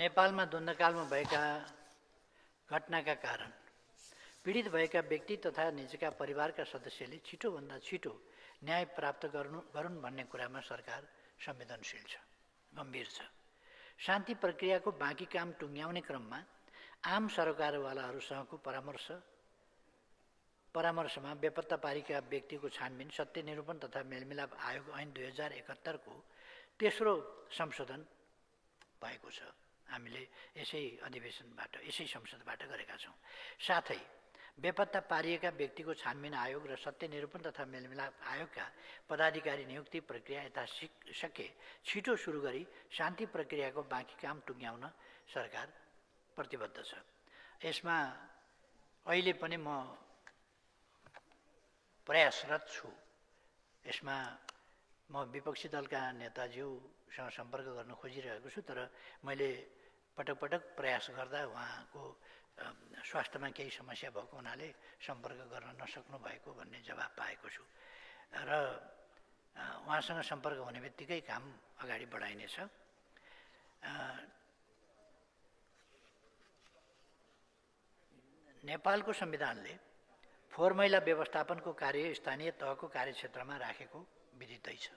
नेपालमा द्वन्द्वकालमा भएका घटनाका कारण पीडित भएका व्यक्ति तथा निजका परिवारका सदस्यले छिटोभन्दा छिटो न्याय प्राप्त गरून् भन्ने कुरामा सरकार संवेदनशील छ, गम्भीर छ। शान्ति प्रक्रियाको बाँकी काम टुङ्ग्याउने क्रममा आम सरकारवालाहरूसँगको परामर्शमा बेपत्ता पारेका व्यक्तिको छानबिन, सत्य निरूपण तथा मेलमिलाप आयोग ऐन 2071 को तेस्रो संशोधन भएको छ। हामीले यसै अधिवेशनबाट, यसै संसदबाट गरेका छौँ। साथै बेपत्ता पारिएका व्यक्तिको छानबिन आयोग र सत्य निरूपण तथा मेलमिलाप आयोगका पदाधिकारी नियुक्ति प्रक्रिया यथाशक्य छिटो सुरु गरी शान्ति प्रक्रियाको बाँकी काम टुङ्ग्याउन सरकार प्रतिबद्ध छ। यसमा अहिले पनि म प्रयासरत छु। यसमा म विपक्षी दलका नेताज्यूसँग सम्पर्क गर्न खोजिरहेको छु, तर मैले पटक पटक प्रयास गर्दा उहाँको स्वास्थ्यमा केही समस्या भएको हुनाले सम्पर्क गर्न नसक्नु भएको भन्ने जवाब पाएको छु र उहाँसँग सम्पर्क हुने बित्तिकै काम अगाडि बढाइनेछ। नेपालको संविधानले फोहोर मैला व्यवस्थापनको कार्य स्थानीय तहको कार्यक्षेत्रमा राखेको विदितै छ।